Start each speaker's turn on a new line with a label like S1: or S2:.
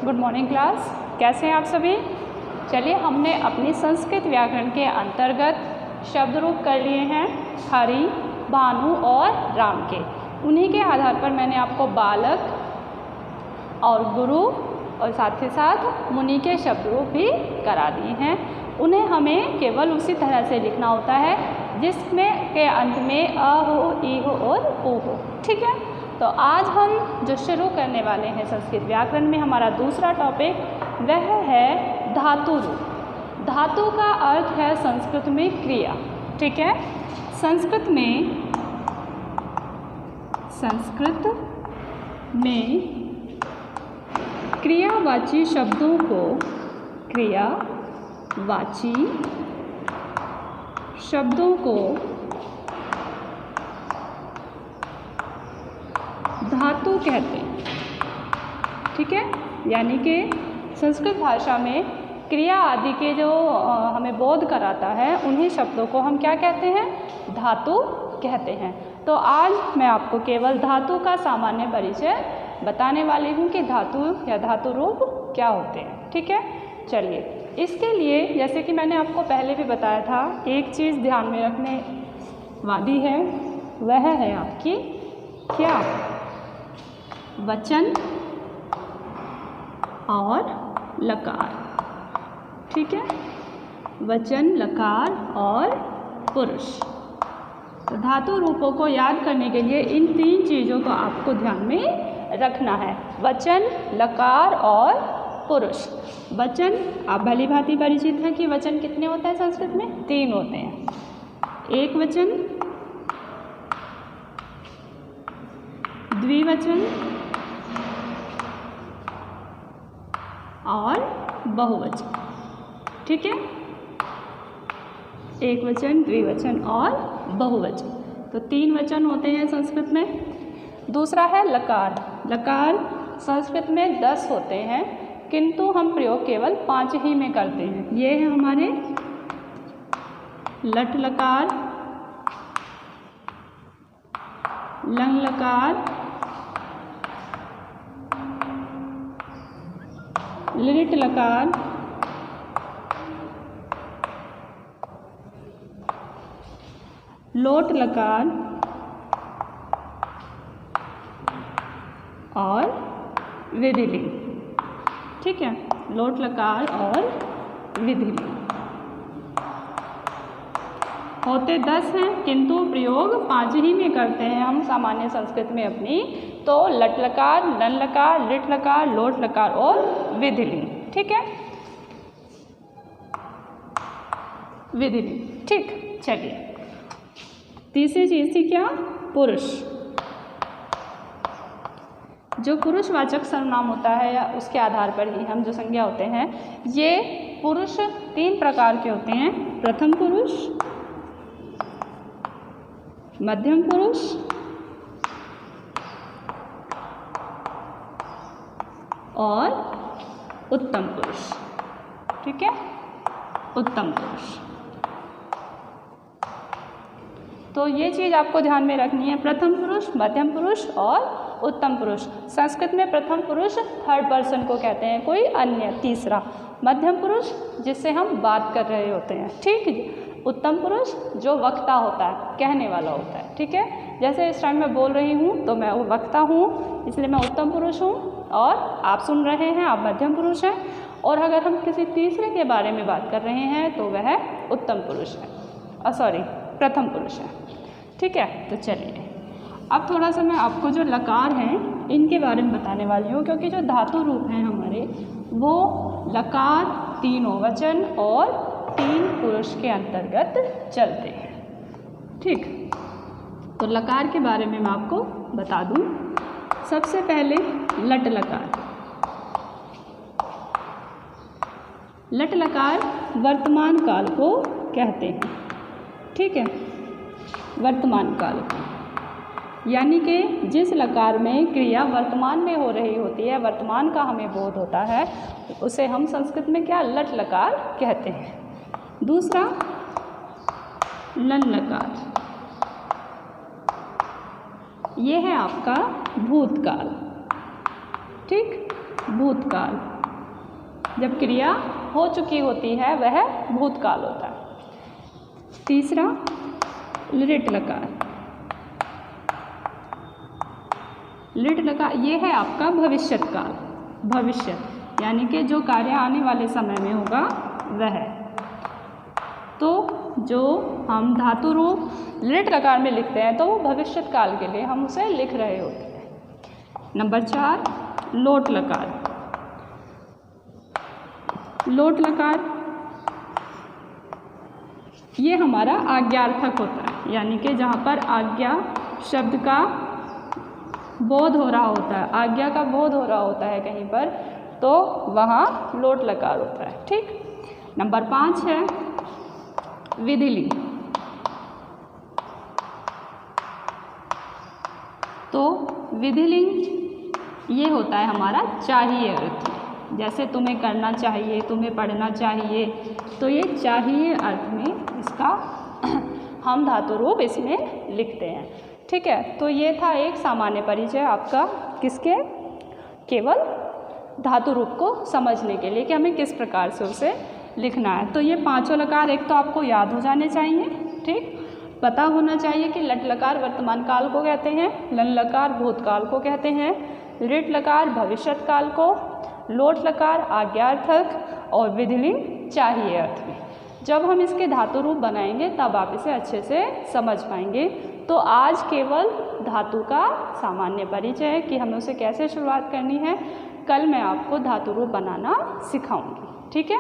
S1: Good morning class. कैसे हैं आप सभी? चलिए, हमने अपनी संस्कृत व्याकरण के अंतर्गत शब्द रूप कर लिए हैं हरि, भानु और राम के। उन्हीं के आधार पर मैंने आपको बालक और गुरु और साथ ही साथ मुनि के शब्द रूप भी करा दिए हैं। उन्हें हमें केवल उसी तरह से लिखना होता है जिसमें के अंत में अ हो, ई हो और उ हो। ठीक है, तो आज हम जो शुरू करने वाले हैं संस्कृत व्याकरण में, हमारा दूसरा टॉपिक वह है धातु रूप। धातु का अर्थ है संस्कृत में क्रिया। ठीक है, संस्कृत में क्रियावाची शब्दों को धातु कहते हैं। ठीक है, यानी कि संस्कृत भाषा में क्रिया आदि के जो हमें बोध कराता है उन्हीं शब्दों को हम क्या कहते हैं? धातु कहते हैं। तो आज मैं आपको केवल धातु का सामान्य परिचय बताने वाली हूँ कि धातु या धातु रूप क्या होते हैं। ठीक है, चलिए, इसके लिए जैसे कि मैंने आपको पहले भी बताया था, एक चीज़ ध्यान में रखने वाली है, वह है आपकी क्या? वचन और लकार। ठीक है, वचन, लकार और पुरुष। तो धातु रूपों को याद करने के लिए इन तीन चीज़ों को आपको ध्यान में रखना है, वचन, लकार और पुरुष। वचन आप भली भांति परिचित हैं कि वचन कितने होते हैं संस्कृत में? 3 होते हैं। एक वचन, द्विवचन और बहुवचन। ठीक है, एक वचन, द्विवचन और बहुवचन। तो 3 वचन होते हैं संस्कृत में। दूसरा है लकार। लकार संस्कृत में 10 होते हैं, किंतु हम प्रयोग केवल 5 ही में करते हैं। ये है हमारे लट लकार, लंग लकार, लिट लकार, लोट लकार और विधिलिंग। ठीक है, लोट लकार और विधिलिंग होते 10 हैं, किंतु प्रयोग 5 ही में करते हैं हम सामान्य संस्कृत में अपनी। तो लट लकार, लन लकार, लिट लकार, लोट लकार और विधिलिंग। ठीक है, विधिलिंग। ठीक, चलिए, तीसरी चीज़ थी क्या? पुरुष। जो पुरुषवाचक सर्वनाम होता है या उसके आधार पर ही हम जो संज्ञा होते हैं, ये पुरुष 3 प्रकार के होते हैं। प्रथम पुरुष, मध्यम पुरुष और उत्तम पुरुष। ठीक है, उत्तम पुरुष। तो ये चीज़ आपको ध्यान में रखनी है, प्रथम पुरुष, मध्यम पुरुष और उत्तम पुरुष। संस्कृत में प्रथम पुरुष थर्ड पर्सन को कहते हैं, कोई अन्य तीसरा। मध्यम पुरुष जिससे हम बात कर रहे होते हैं। ठीक, उत्तम पुरुष जो वक्ता होता है, कहने वाला होता है। ठीक है, जैसे इस टाइम मैं बोल रही हूँ तो मैं वो वक्ता हूँ, इसलिए मैं उत्तम पुरुष हूँ, और आप सुन रहे हैं, आप मध्यम पुरुष हैं। और अगर हम किसी तीसरे के बारे में बात कर रहे हैं तो वह उत्तम पुरुष है, प्रथम पुरुष है। ठीक है, तो चलिए, अब थोड़ा सा मैं आपको जो लकार हैं इनके बारे में बताने वाली हूँ, क्योंकि जो धातु रूप हैं हमारे, वो लकार 3 वचन और 3 पुरुष के अंतर्गत चलते हैं। ठीक, तो लकार के बारे में मैं आपको बता दूँ। सबसे पहले लट लकार। लट लकार वर्तमान काल को कहते हैं। ठीक है, वर्तमान काल, यानी कि जिस लकार में क्रिया वर्तमान में हो रही होती है, वर्तमान का हमें बोध होता है, उसे हम संस्कृत में क्या? लट लकार कहते हैं। दूसरा लन लकार, ये है आपका भूतकाल। ठीक। भूतकाल, जब क्रिया हो चुकी होती है वह भूतकाल होता है। तीसरा लिट लकार। लिट लकार ये है आपका भविष्यत काल, भविष्य यानी कि जो कार्य आने वाले समय में होगा वह। तो जो हम धातु रूप लिट लकार में लिखते हैं तो वो भविष्यत काल के लिए हम उसे लिख रहे होते हैं। नंबर 4 लोट लकार। लोट लकार ये हमारा आज्ञार्थक होता है, यानी कि जहाँ पर आज्ञा शब्द का बोध हो रहा होता है, आज्ञा का बोध हो रहा होता है कहीं पर, तो वहाँ लोट लकार होता है, ठीक। नंबर 5 है विधिलिंग। तो विधिलिंग ये होता है हमारा चाहिए अर्थ, जैसे तुम्हें करना चाहिए, तुम्हें पढ़ना चाहिए, तो ये चाहिए अर्थ में इसका हम धातु रूप इसमें लिखते हैं, ठीक है। तो ये था एक सामान्य परिचय आपका किसके, केवल धातु रूप को समझने के लिए कि हमें किस प्रकार से उसे लिखना है। तो ये पांचों लकार एक तो आपको याद हो जाने चाहिए, ठीक। पता होना चाहिए कि लट लकार वर्तमान काल को कहते हैं, लन लकार भूतकाल को कहते हैं, लिट लकार भविष्यत काल को, लोट लकार आज्ञार्थक और विधिलिंग चाहिए अर्थ में। जब हम इसके धातु रूप बनाएंगे तब आप इसे अच्छे से समझ पाएंगे। तो आज केवल धातु का सामान्य परिचय है कि हमें उसे कैसे शुरुआत करनी है, कल मैं आपको धातु रूप बनाना सिखाऊंगी, ठीक है।